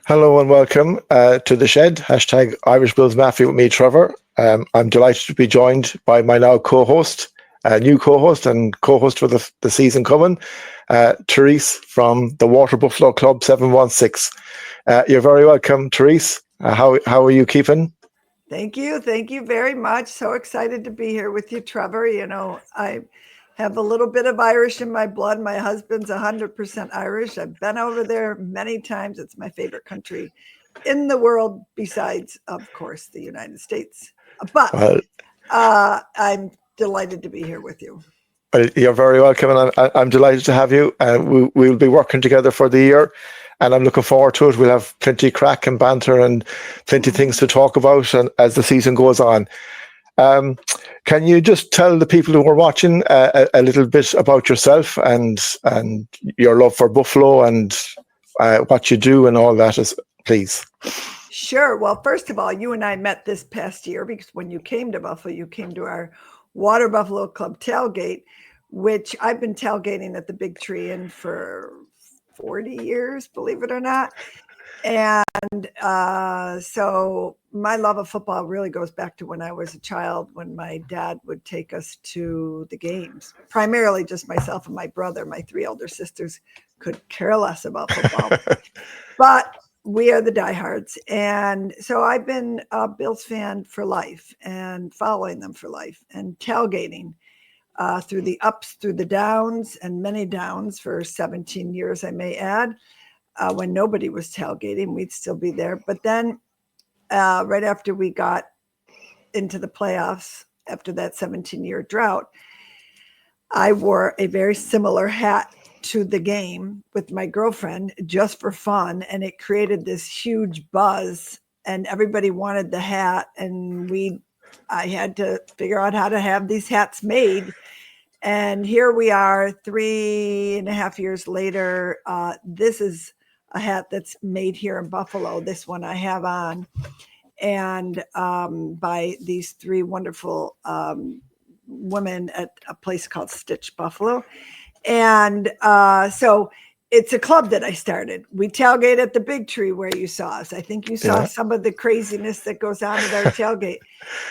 Hello and welcome to the Shed, hashtag Irish Bills Mafia with me, Trevor. I'm delighted to be joined by my now co-host, new co-host and co-host for the season coming, Therese from the Water Buffalo Club 716. You're very welcome, Therese. How are you keeping? Thank you. Thank you very much. So excited to be here with you, Trevor. I have a little bit of Irish in my blood. My husband's 100% Irish. I've been over there many times. It's my favorite country in the world, besides, of course, the United States. But Well, I'm delighted to be here with you. you're very welcome, and I'm delighted to have you. We'll be working together for the year, and I'm looking forward to it. We'll have plenty of crack and banter and plenty of things to talk about and, as the season goes on. Can you just tell the people who are watching a little bit about yourself and your love for Buffalo and what you do and all that, please? Sure. Well, first of all, you and I met this past year because when you came to Buffalo, you came to our Water Buffalo Club tailgate, which I've been tailgating at the Big Tree in for 40 years, believe it or not. And so my love of football really goes back to when I was a child, when my dad would take us to the games, primarily just myself and my brother. My three older sisters could care less about football, but we are the diehards. And so I've been a Bills fan for life and following them for life and tailgating through the ups, through the downs, and many downs for 17 years, I may add. When nobody was tailgating, we'd still be there. But then right after we got into the playoffs, after that 17-year drought, I wore a very similar hat to the game with my girlfriend just for fun. And it created this huge buzz and everybody wanted the hat. And I had to figure out how to have these hats made. And here we are 3.5 years later. This is a hat that's made here in Buffalo. This one I have on, and by these three wonderful women at a place called Stitch Buffalo. And so it's a club that I started. We tailgate at the Big Tree where you saw us. I think you saw some of the craziness that goes on at our tailgate.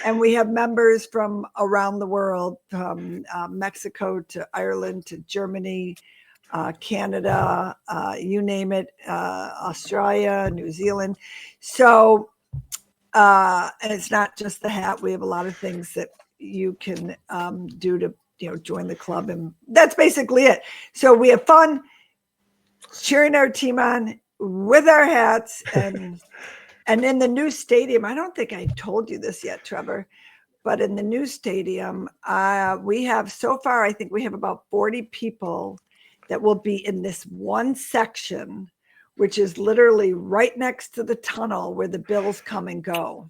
And we have members from around the world, from Mexico to Ireland to Germany, Canada, you name it, Australia, New Zealand. So, and it's not just the hat. We have a lot of things that you can do to, join the club. And that's basically it. So we have fun cheering our team on with our hats. And in the new stadium, I don't think I told you this yet, Trevor, but in the new stadium, we have so far, I think we have about 40 people that will be in this one section, which is literally right next to the tunnel where the Bills come and go.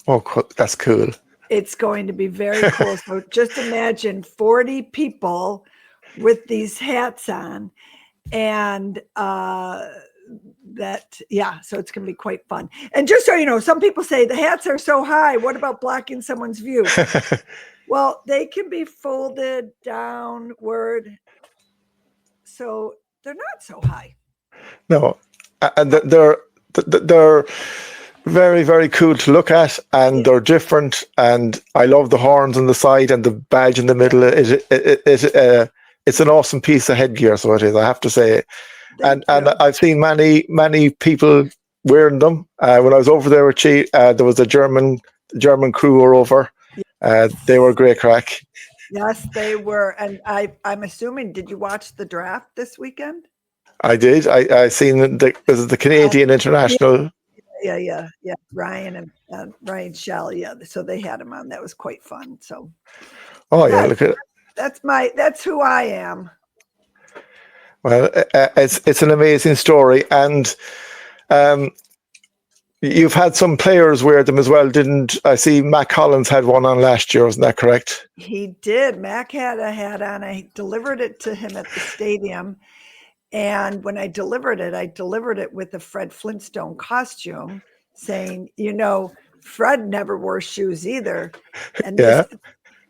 Oh, that's cool. It's going to be very cool. So just imagine 40 people with these hats on. And so it's going to be quite fun. And just so you know, some people say the hats are so high. What about blocking someone's view? Well, they can be folded downward, so they're not so high. No, and they're very, very cool to look at, and they're different. And I love the horns on the side and the badge in the middle. It's an awesome piece of headgear, so it is, I have to say. And I've seen many people wearing them. When I was over there with Chi, there was a German crew were over. They were great crack. Yes, they were. And I'm assuming, did you watch the draft this weekend? I did. I seen the Canadian international. Yeah. Ryan and Ryan Shell. Yeah. So they had him on. That was quite fun. So. Oh yeah, look at it. That's who I am. Well, it's an amazing story, and you've had some players wear them as well, didn't I? See Mac Collins had one on last year, isn't that correct? He did. Mac had a hat on. I delivered it to him at the stadium. And when I delivered it with a Fred Flintstone costume saying, Fred never wore shoes either. And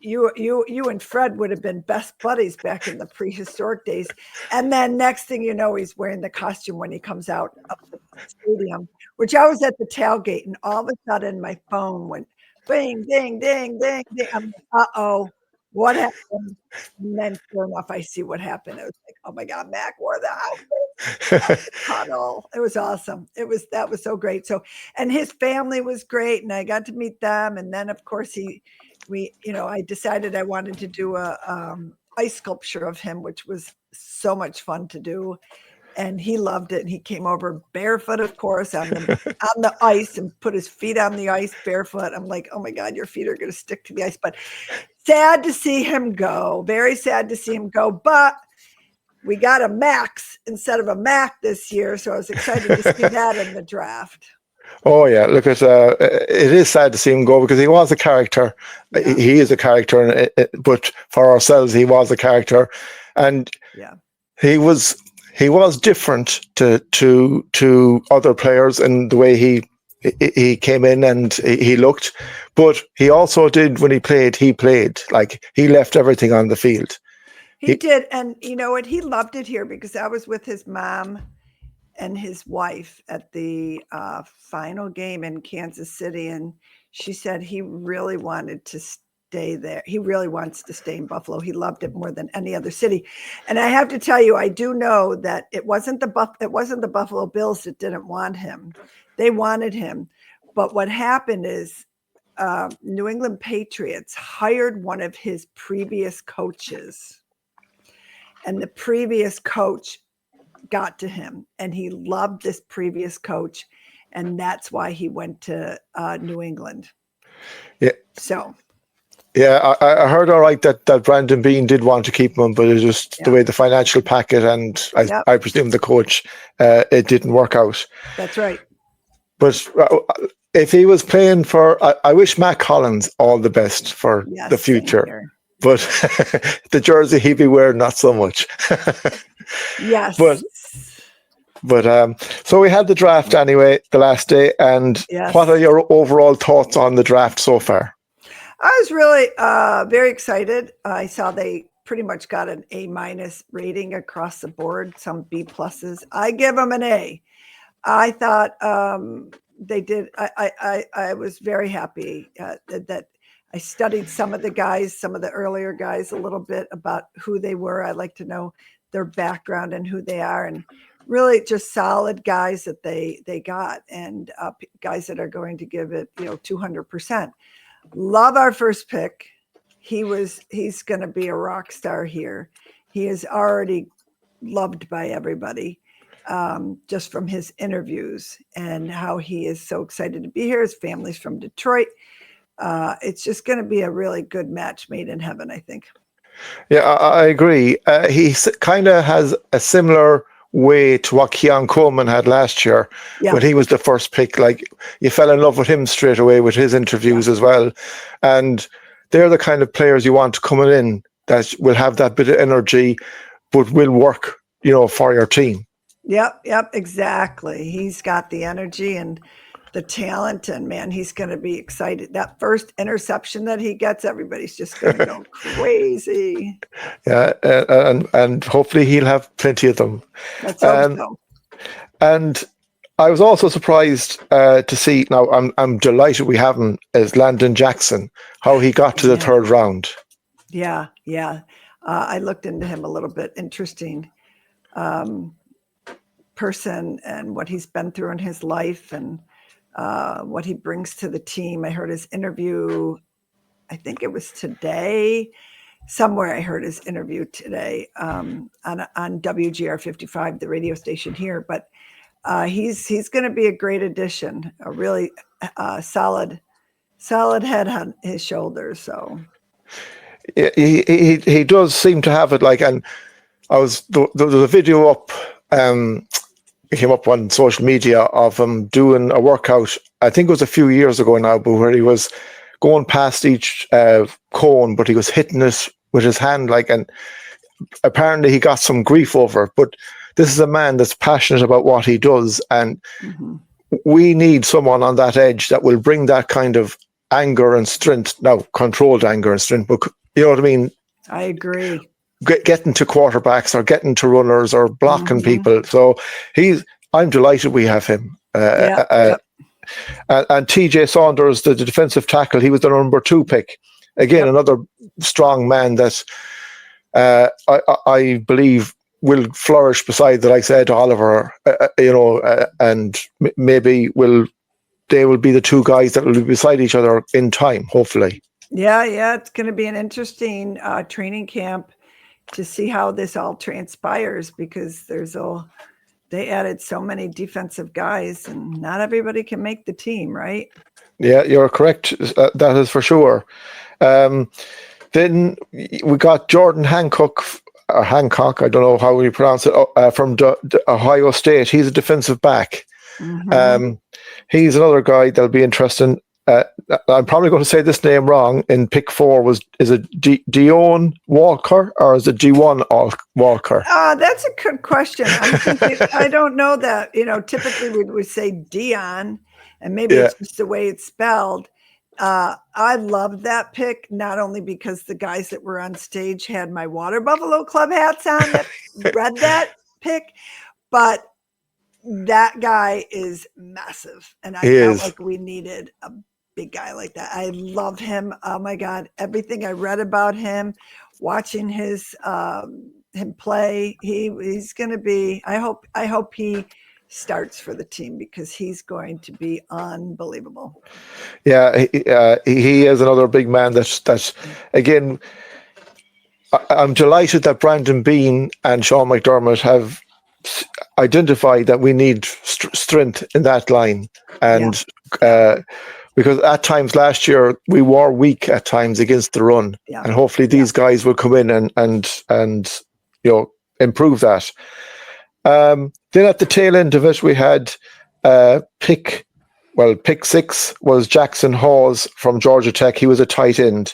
you and Fred would have been best buddies back in the prehistoric days. And then next thing you know, he's wearing the costume when he comes out of the stadium, which I was at the tailgate, and all of a sudden my phone went bing, ding, ding, ding, ding. I'm like, uh-oh, what happened? And then sure enough, I see what happened. It was like, oh my God, Mac wore the outfit. Cuddle. It was awesome. That was so great. So, and his family was great, and I got to meet them. And then of course I decided I wanted to do a ice sculpture of him, which was so much fun to do. And he loved it. And he came over barefoot, of course, on the ice, and put his feet on the ice barefoot. I'm like, oh my God, your feet are going to stick to the ice. But sad to see him go. Very sad to see him go. But we got a Max instead of a Mac this year. So I was excited to see that in the draft. Oh yeah, look at it is sad to see him go, because he was a character. Yeah. He is a character, but for ourselves, he was a character, and he was different to other players in the way he came in and he looked. But he also did, when he played like he left everything on the field. He did, and you know what? He loved it here, because I was with his mom and his wife at the final game in Kansas City, and she said he really wanted to stay there. He really wants to stay in Buffalo. He loved it more than any other city. And I have to tell you, I do know that it wasn't the Buffalo Bills that didn't want him. They wanted him. But what happened is New England Patriots hired one of his previous coaches, and the previous coach got to him, and he loved this previous coach, and that's why he went to New England. Yeah. So. Yeah, I heard all right that Brandon Beane did want to keep him, but it was just the way the financial packet, and I presume the coach, it didn't work out. That's right. But if he was playing for, I wish Mac Collins all the best for the future. But the jersey he'd be wearing, not so much. Yes. But so we had the draft anyway, the last day. And what are your overall thoughts on the draft so far? I was really very excited. I saw they pretty much got an A- rating across the board, some B+. I give them an A. I thought they did. I was very happy that I studied some of the earlier guys, a little bit about who they were. I like to know their background and who they are, and really just solid guys that they got, and guys that are going to give it 200%. Love our first pick. He's going to be a rock star here. He is already loved by everybody, just from his interviews and how he is so excited to be here. His family's from Detroit. It's just going to be a really good match made in heaven, I think. Yeah, I agree. He kind of has a similar way to what Keon Coleman had last year when he was the first pick. Like, you fell in love with him straight away with his interviews as well. And they're the kind of players you want coming in that will have that bit of energy, but will work, for your team. Yep, exactly. He's got the energy and the talent, and man, he's going to be excited. That first interception that he gets, everybody's just going to go crazy. Yeah, and hopefully he'll have plenty of them. Let's hope so. And I was also surprised to see. Now I'm delighted we have him as Landon Jackson. How he got to the third round. Yeah. I looked into him a little bit. Interesting person, and what he's been through in his life, and what he brings to the team. I heard his interview, I think it was today, somewhere I heard his interview today on WGR 55, the radio station here. But he's going to be a great addition, a really solid head on his shoulders. So he does seem to have it. Like, and there was a video up. It came up on social media of him doing a workout. I think it was a few years ago now, but where he was going past each cone, but he was hitting it with his hand, and apparently he got some grief over it. But this is a man that's passionate about what he does, and we need someone on that edge that will bring that kind of anger and strength. Now, controlled anger and strength, but you know what I mean? I agree. Getting to quarterbacks or getting to runners or blocking people. So I'm delighted we have him. Yep. And TJ Saunders, the defensive tackle, he was the number 2 pick. Again, another strong man that I believe will flourish beside the likes of Ed Oliver, and maybe they will be the 2 guys that will be beside each other in time, hopefully. Yeah. It's going to be an interesting training camp to see how this all transpires, because they added so many defensive guys and not everybody can make the team, right? Yeah, you're correct. That is for sure. Then we got Jordan Hancock, I don't know how we pronounce it, from Ohio State. He's a defensive back. He's another guy that'll be interesting. I'm probably going to say this name wrong. In pick 4 is it Dion Walker or is it G1 Walker? That's a good question. I'm thinking, I don't know that. Typically we would say Dion, and maybe it's just the way it's spelled. I loved that pick, not only because the guys that were on stage had my Water Buffalo Club hats on that read that pick, but that guy is massive. And I felt like we needed a big guy like that. I love him. Oh my God. Everything I read about him, watching him play, he's going to be, I hope he starts for the team, because he's going to be unbelievable. Yeah, he is another big man that's again, I'm delighted that Brandon Bean and Sean McDermott have identified that we need strength in that line. And because at times last year we were weak at times against the run, and hopefully these guys will come in and improve that. Then at the tail end of it, we had pick 6 was Jackson Hawes from Georgia Tech. He was a tight end.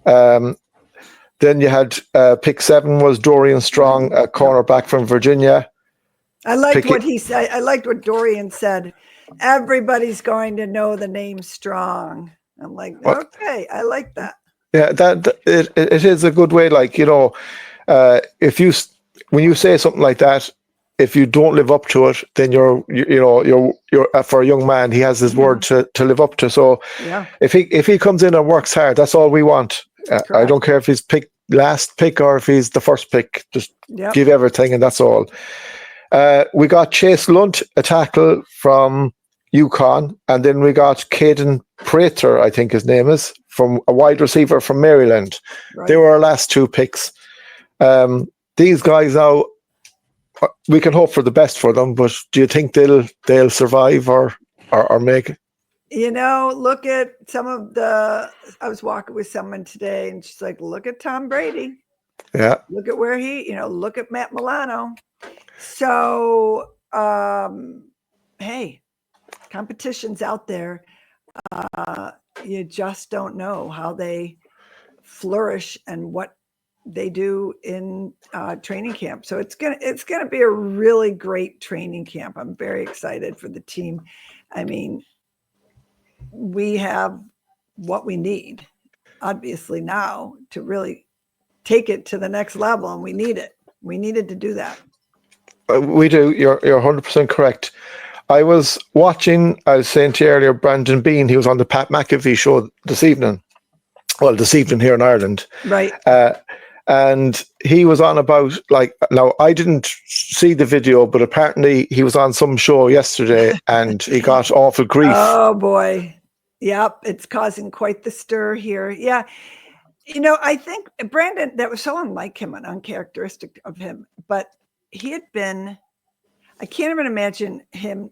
Then you had pick 7 was Dorian Strong, a cornerback from Virginia. I liked what he said. I liked what Dorian said. Everybody's going to know the name Strong. I'm like, okay, I like that. Yeah, it is a good way. Like, when you say something like that, if you don't live up to it, then you're for a young man, he has his word to live up to. So if he comes in and works hard, that's all we want. I don't care if he's last pick or if he's the first pick. Just give everything, and that's all. We got Chase Lunt, a tackle from UConn, and then we got Caden Prater, I think his name is, from a wide receiver from Maryland. Right. They were our last 2 picks. These guys now, we can hope for the best for them, but do you think they'll survive or make it? Look at some of I was walking with someone today and she's like, look at Tom Brady. Yeah. Look at where look at Matt Milano. So, hey, competition's out there. You just don't know how they flourish and what they do in training camp. So it's gonna be a really great training camp. I'm very excited for the team. I mean, we have what we need, obviously, now to really take it to the next level, and we need it. We needed to do that. We do. You're 100% correct. I was watching, I was saying to you earlier, Brandon Bean. He was on the Pat McAfee show this evening. Well, this evening here in Ireland. Right. And he was on about, now I didn't see the video, but apparently he was on some show yesterday and he got awful grief. Oh boy. Yep. It's causing quite the stir here. Yeah. I think Brandon, that was so unlike him and uncharacteristic of him, but he had been, I can't even imagine him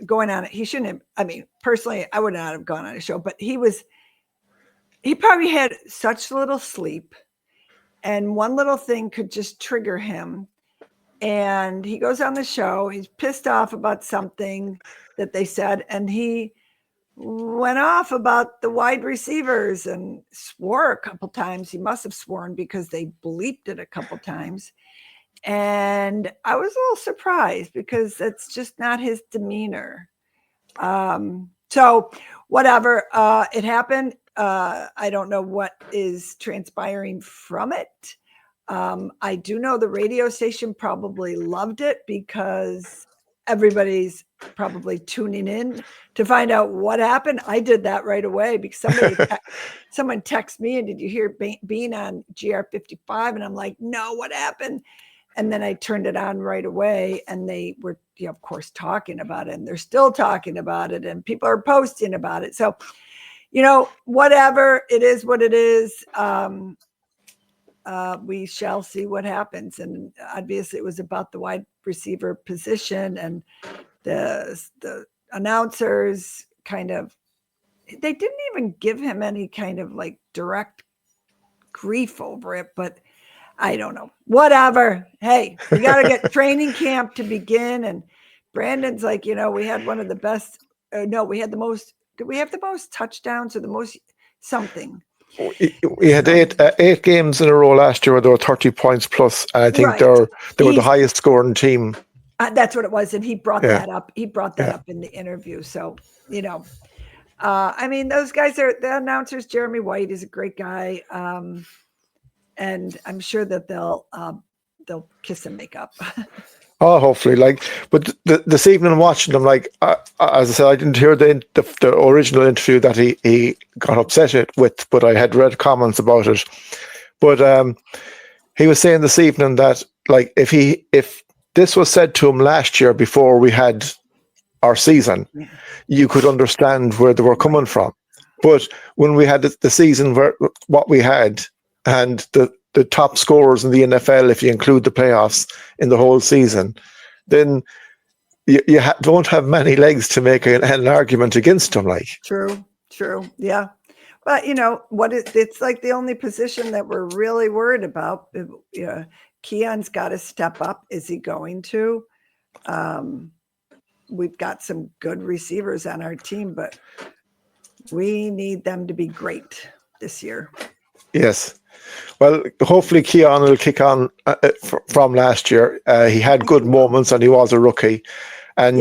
going on it. He shouldn't have, I mean, personally, I would not have gone on a show, but he probably had such little sleep, and one little thing could just trigger him. And he goes on the show, he's pissed off about something that they said, and he went off about the wide receivers and swore a couple times. He must have sworn because they bleeped it a couple times. And I was a little surprised because that's just not his demeanor. So whatever, it happened. I don't know what is transpiring from it. I do know the radio station probably loved it because everybody's probably tuning in to find out what happened. I did that right away because someone texted me and did you hear Bean on GR55? And I'm like, no, what happened? And then I turned it on right away and they were, of course, talking about it and they're still talking about it and people are posting about it. So, whatever, it is what it is. We shall see what happens. And obviously it was about the wide receiver position and the announcers they didn't even give him any kind of like direct grief over it, but I don't know. Whatever. Hey, we got to get training camp to begin. And Brandon's like, we had one of the best. No, we had the most. Did we have the most touchdowns or the most something? We had eight games in a row last year where there were 30 points plus, and I think they were the highest scoring team. That's what it was, and he brought that up. He brought that up in the interview. So I mean, those guys are the announcers. Jeremy White is a great guy, and I'm sure that they'll kiss and make up. Oh, hopefully. But this evening watching them, as I said, I didn't hear the original interview that he got upset with, but I had read comments about it. But he was saying this evening that if this was said to him last year before we had our season, you could understand where they were coming from. But when we had the season what we had and the top scorers in the NFL, if you include the playoffs in the whole season, then you don't have many legs to make an argument against them. True, yeah. But it's like the only position that we're really worried about. Keon's got to step up. Is he going to? We've got some good receivers on our team, but we need them to be great this year. Yes. Well, hopefully Keon will kick on from last year. He had good moments and he was a rookie. And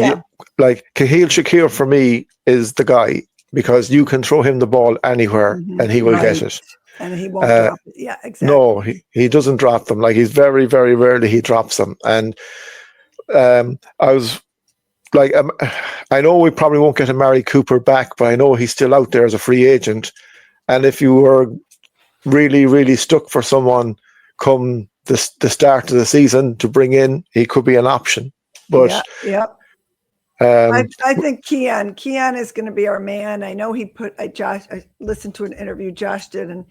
Kahil Shakir for me is the guy because you can throw him the ball anywhere and he will get it. And he won't drop it. Yeah, exactly. No, he doesn't drop them. He's very, very rarely he drops them. And I was I know we probably won't get a Mari Cooper back, but I know he's still out there as a free agent. And if you were really, really stuck for someone come the start of the season to bring in, he could be an option. But I think Keon is going to be our man. I know I listened to an interview Josh did, and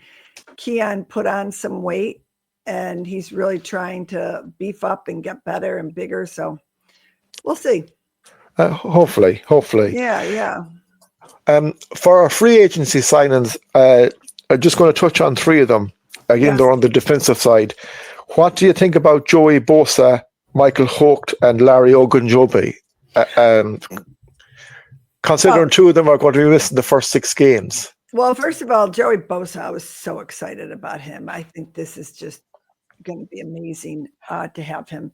Keon put on some weight, and he's really trying to beef up and get better and bigger. So we'll see. Hopefully. Yeah. For our free agency signings, I'm just going to touch on three of them. Again, they're on the defensive side. What do you think about Joey Bosa, Michael Holt, and Larry Ogunjobi? Considering two of them are going to be missing the first 6 games. Well, first of all, Joey Bosa, I was so excited about him. I think this is just going to be amazing to have him.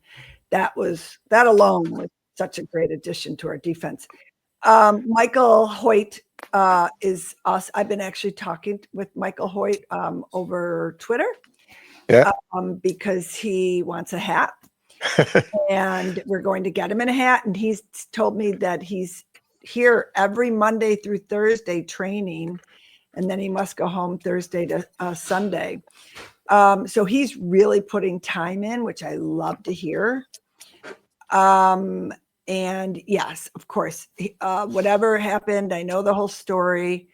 That alone was such a great addition to our defense. Michael Hoyt is us. I've been actually talking with Michael Hoyt over Twitter because he wants a hat. And we're going to get him in a hat. And he's told me that he's here every Monday through Thursday training. And then he must go home Thursday to Sunday. So he's really putting time in, which I love to hear. And yes, of course, whatever happened, I know the whole story.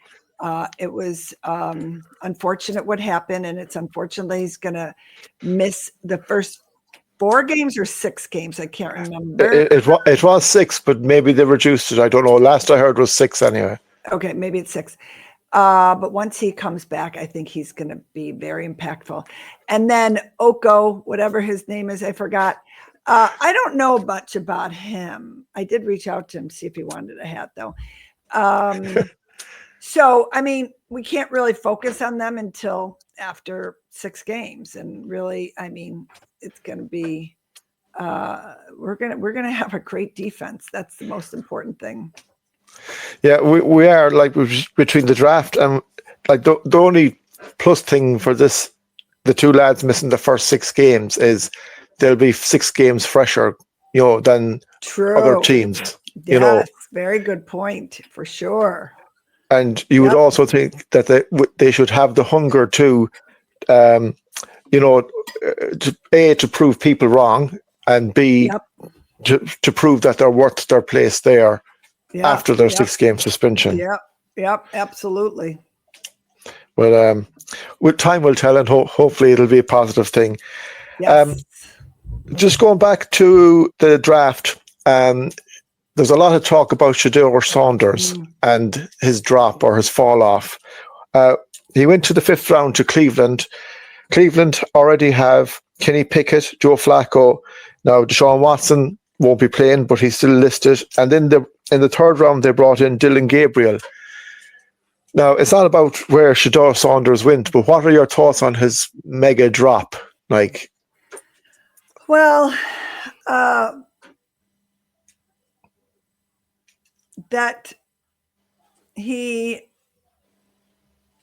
It was unfortunate what happened, and it's unfortunately he's going to miss the first 4 games or 6 games. I can't remember. It was 6, but maybe they reduced it. I don't know. Last I heard was 6 anyway. Okay, maybe it's 6. But once he comes back, I think he's going to be very impactful. And then Oko, whatever his name is, I forgot. I don't know much about him. I did reach out to him, see if he wanted a hat, though. So, I mean, we can't really focus on them until after 6 games. And really, I mean, it's going to be we're going to have a great defense. That's the most important thing. Yeah, we are like between the draft and like the only plus thing for this, the two lads missing the first 6 games is they'll be 6 games fresher, than other True. teams, Yes, very good point for sure. And you would Yep. also think that they should have the hunger to, um, to prove people wrong, and B, Yep. to prove that they're worth their place there Yep. after their Yep. 6-game suspension. Yep. Absolutely. But with time will tell, and hopefully it'll be a positive thing. Yes. Just going back to the draft, there's a lot of talk about Shedeur Sanders and his drop or his fall off. He went to the 5th round to Cleveland. Cleveland already have Kenny Pickett, Joe Flacco. Now, Deshaun Watson won't be playing, but he's still listed. And then in the 3rd round, they brought in Dylan Gabriel. Now, it's not about where Shedeur Sanders went, but what are your thoughts on his mega drop? Well, that he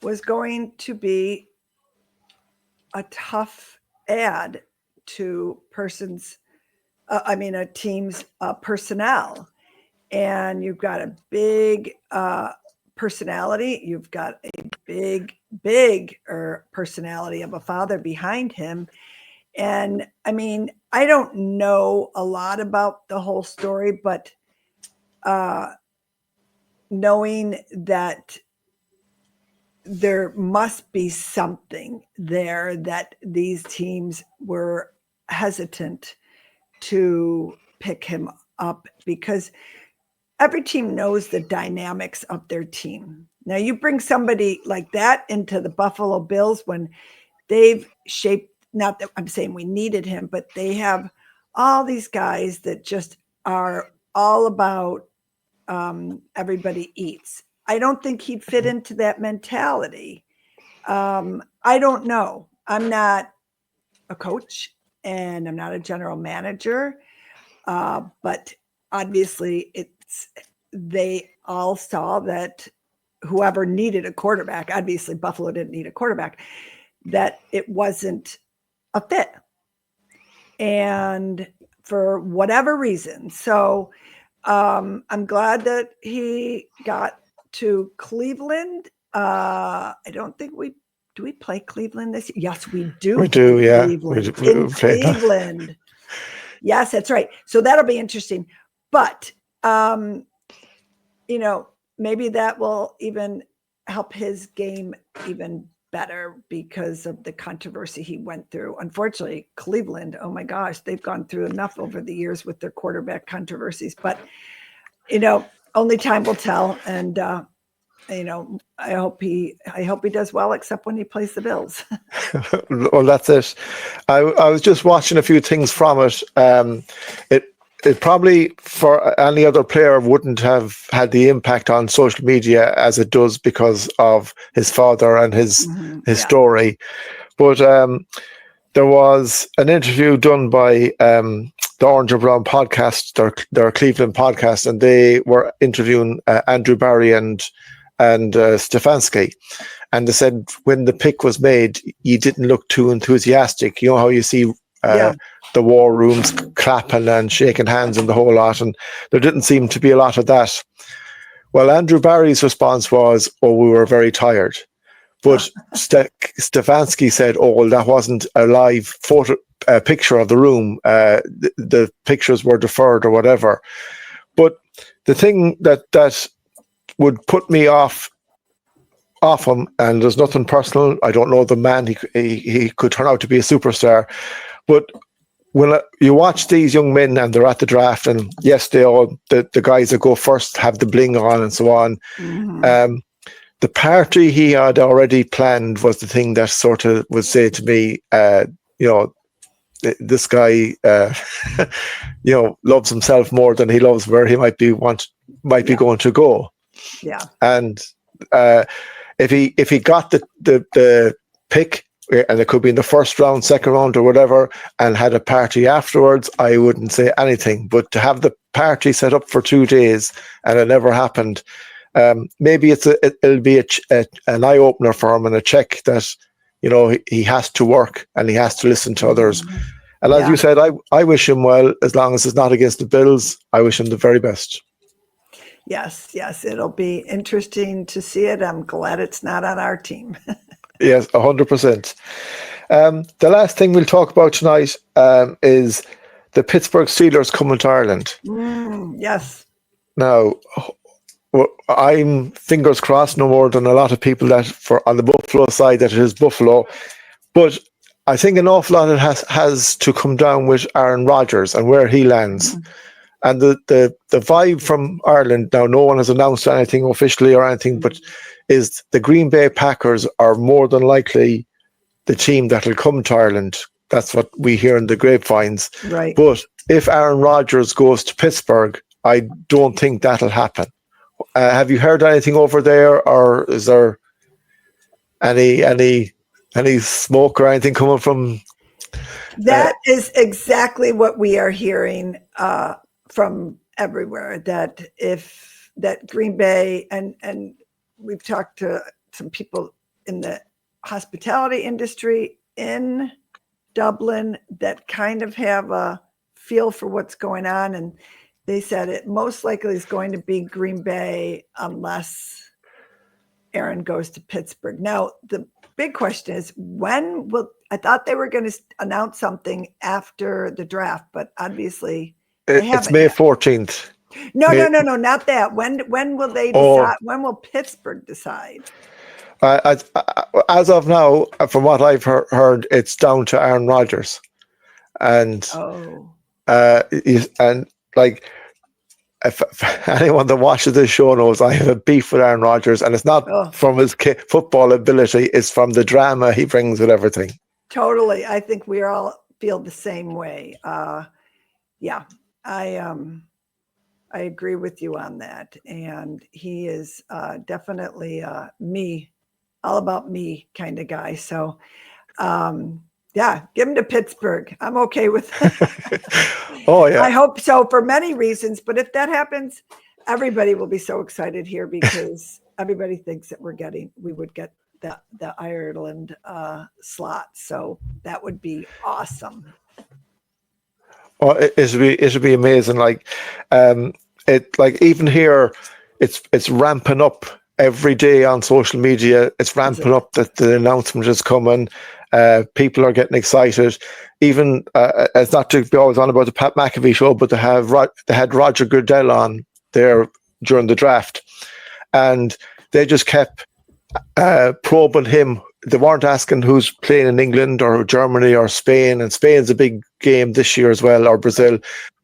was going to be a tough add to a team's personnel. And you've got a big personality. You've got a big personality of a father behind him. And I don't know a lot about the whole story, but knowing that there must be something there that these teams were hesitant to pick him up, because every team knows the dynamics of their team. Now, you bring somebody like that into the Buffalo Bills when they've shaped, not that I'm saying we needed him, but they have all these guys that just are all about everybody eats. I don't think he'd fit into that mentality. I don't know. I'm not a coach and I'm not a general manager, but obviously they all saw that whoever needed a quarterback, obviously Buffalo didn't need a quarterback, that it wasn't a fit. And for whatever reason. So I'm glad that he got to Cleveland. I don't think do we play Cleveland this year? Yes, we do. We do, yeah. Cleveland. In Cleveland. Yes, that's right. So that'll be interesting. But maybe that will even help his game even better because of the controversy he went through. Unfortunately, Cleveland, oh my gosh, they've gone through enough over the years with their quarterback controversies. But, only time will tell. And, I hope he does well, except when he plays the Bills. Well, that's it. I was just watching a few things from it. It probably for any other player wouldn't have had the impact on social media as it does because of his father and his story. But there was an interview done by the Orange and Brown podcast, their Cleveland podcast, and they were interviewing Andrew Barry and Stefanski. And they said when the pick was made, he didn't look too enthusiastic. You know how you see the war rooms clapping and shaking hands and the whole lot, and there didn't seem to be a lot of that. Well, Andrew Barry's response was, "Oh, we were very tired." But Stefanski said, "Oh, well, that wasn't a live picture of the room. The pictures were deferred or whatever." But the thing that would put me off him, and there's nothing personal. I don't know the man. He could turn out to be a superstar, but when you watch these young men and they're at the draft, and yes, the guys that go first have the bling on and so on. Mm-hmm. The party he had already planned was the thing that sort of would say to me, this guy, loves himself more than he loves where he might be going to go. Yeah, and if he got the pick, and it could be in the first round, second round, or whatever, and had a party afterwards, I wouldn't say anything. But to have the party set up for 2 days and it never happened, maybe it'll be an eye opener for him and a check that, you know, he has to work and he has to listen to others. And as you said, I wish him well, as long as it's not against the Bills. I wish him the very best. Yes, it'll be interesting to see it. I'm glad it's not on our team. Yes, 100%. The last thing we'll talk about tonight is the Pittsburgh Steelers coming to Ireland. Yes. Now, I'm fingers crossed, no more than a lot of people that on the Buffalo side that it is Buffalo, but I think an awful lot has to come down with Aaron Rodgers and where he lands. And the vibe from Ireland, now no one has announced anything officially or anything, but is the Green Bay Packers are more than likely the team that will come to Ireland. That's what we hear in the grapevines. Right. But if Aaron Rodgers goes to Pittsburgh, I don't think that'll happen. Have you heard anything over there, or is there any smoke or anything coming from? That is exactly what we are hearing from everywhere. That Green Bay and we've talked to some people in the hospitality industry in Dublin that kind of have a feel for what's going on, and they said it most likely is going to be Green Bay unless Aaron goes to Pittsburgh. Now, the big question is, I thought they were going to announce something after the draft, but obviously it's May 14th. No, not that. When will they decide? When will Pittsburgh decide? As of now, from what I've heard, it's down to Aaron Rodgers, and like, if anyone that watches this show knows, I have a beef with Aaron Rodgers, and it's not from his football ability; it's from the drama he brings with everything. Totally, I think we all feel the same way. I agree with you on that, and he is definitely all about me kind of guy. So, give him to Pittsburgh. I'm okay with it. Oh, yeah. I hope so for many reasons, but if that happens, everybody will be so excited here because everybody thinks that we would get the Ireland slot. So that would be awesome. Oh, it should be amazing. Like, even here, it's ramping up every day on social media. It's ramping up that the announcement is coming. People are getting excited. Even it's not to be always on about the Pat McAfee show, but they had Roger Goodell on there during the draft, and they just kept probing him. They weren't asking who's playing in England or Germany or Spain, and Spain's a big game this year as well, or Brazil,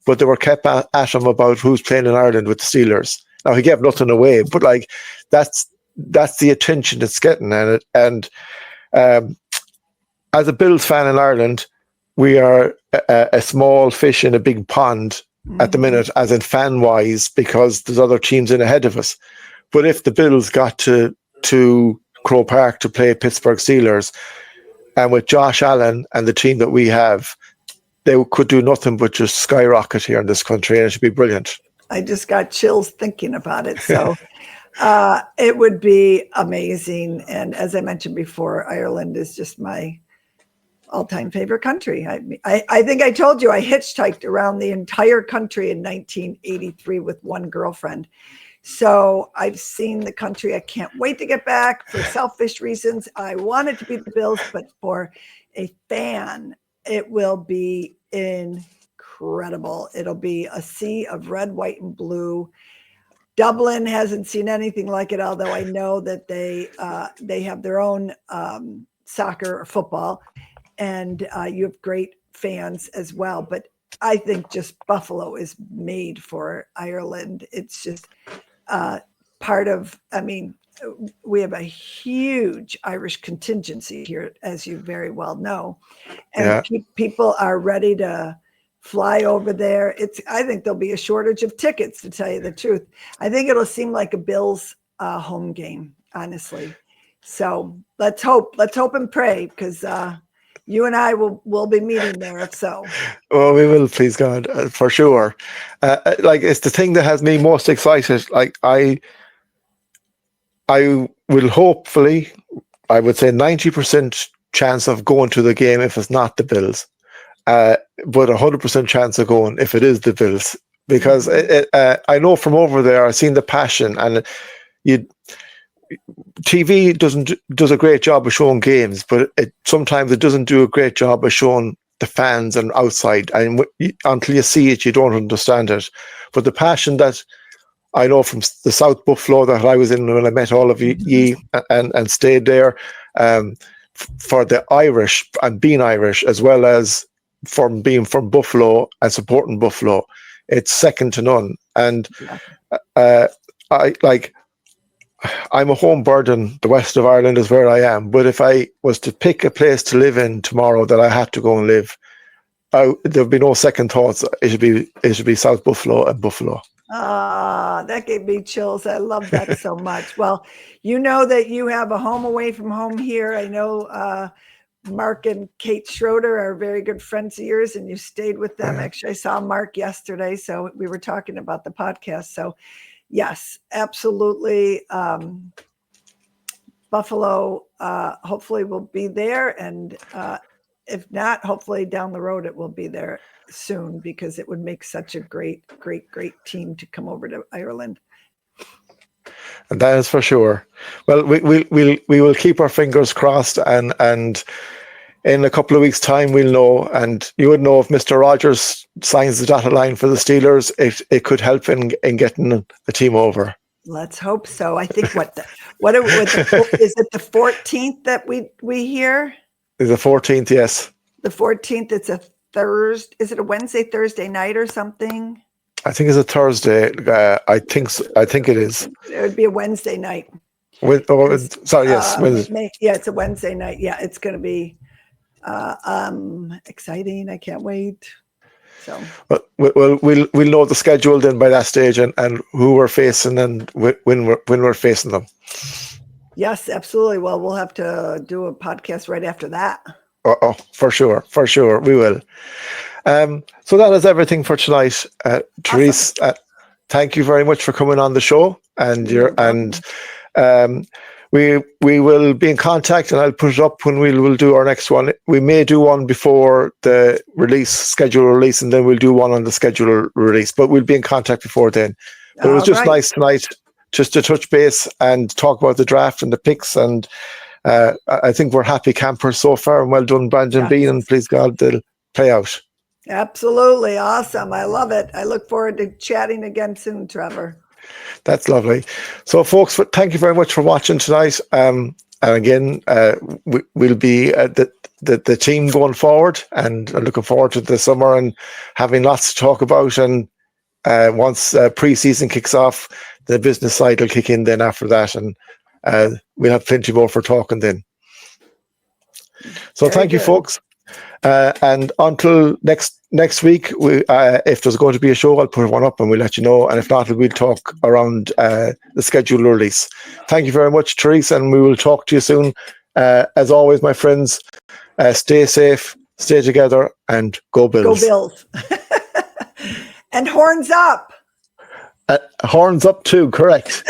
but they were kept at him about who's playing in Ireland with the Steelers. Now, he gave nothing away, but like that's the attention it's getting, and as a Bills fan in Ireland, we are a small fish in a big pond at the minute, as in fan-wise, because there's other teams in ahead of us. But if the Bills got to Croke Park to play Pittsburgh Steelers, and with Josh Allen and the team that we have, they could do nothing but just skyrocket here in this country, and it should be brilliant. I just got chills thinking about it. So it would be amazing. And as I mentioned before, Ireland is just my all-time favorite country. I think I told you I hitchhiked around the entire country in 1983 with one girlfriend. So I've seen the country. I can't wait to get back for selfish reasons. I want it to be the Bills, but for a fan, it will be incredible. It'll be a sea of red, white, and blue. Dublin hasn't seen anything like it, although I know that they have their own soccer or football, and you have great fans as well. But I think just Buffalo is made for Ireland. It's just part of, we have a huge Irish contingency here, as you very well know. And people are ready to fly over there. I think there'll be a shortage of tickets, to tell you the truth. I think it'll seem like a Bills home game, honestly. So let's hope and pray, because you and I will be meeting there if so. Oh, we will, please God, for sure. Like, it's the thing that has me most excited. Like, I will hopefully, I would say 90% chance of going to the game if it's not the Bills, but 100% chance of going if it is the Bills, because I know from over there, I've seen the passion, and TV does a great job of showing games, but sometimes it doesn't do a great job of showing the fans and outside. And until you see it, you don't understand it. But the passion that I know from the South Buffalo that I was in when I met all of you and stayed there, for the Irish and being Irish, as well as from being from Buffalo and supporting Buffalo, it's second to none. And I'm a home bird, and the west of Ireland is where I am. But if I was to pick a place to live in tomorrow that I had to go and live, there'd be no second thoughts. It should be South Buffalo and Buffalo. Ah, that gave me chills. I love that so much. Well, you know that you have a home away from home here. I know Mark and Kate Schroeder are very good friends of yours, and you stayed with them. Actually, I saw Mark yesterday, so we were talking about the podcast. So yes, absolutely. Buffalo hopefully will be there, and if not, hopefully down the road it will be there soon, because it would make such a great team to come over to Ireland. And that is for sure. Well, we will keep our fingers crossed, and in a couple of weeks' time we'll know, and you would know if Mr. Rodgers signs the dotted line for the Steelers, it could help in getting the team over. Let's hope so. I think is it the 14th that we hear? It's the 14th, yes. The 14th. It's a Thursday. Is it a Wednesday, Thursday night or something? I think it's a Thursday. I think it is. It would be a Wednesday night. Sorry, yes. Yeah, it's a Wednesday night. Yeah, it's going to be exciting. I can't wait. So we'll know the schedule then by that stage, and who we're facing and when we're facing them. Yes, absolutely. Well, we'll have to do a podcast right after that. Oh, for sure, we will. So that is everything for tonight. Therese, thank you very much for coming on the show, and we will be in contact, and I'll put it up when we'll do our next one. We may do one before the schedule release, and then we'll do one on the schedule release, but we'll be in contact before then. But it was just nice tonight just to touch base and talk about the draft and the picks, and I think we're happy campers so far, and well done, Brandon Bean, and please God, they'll play out. Absolutely. Awesome. I love it. I look forward to chatting again soon, Trevor. That's lovely. So, folks, thank you very much for watching tonight. And again, we'll be the team going forward, and I'm looking forward to the summer and having lots to talk about. And once pre-season kicks off, the business side will kick in then after that, and we'll have plenty more for talking then. So thank you, folks. And until next week, if there's going to be a show, I'll put one up and we'll let you know. And if not, we'll talk around the schedule release. Thank you very much, Therese, and we will talk to you soon. As always, my friends, stay safe, stay together, and go Bills. Go Bills. And horns up. Horns up too, correct.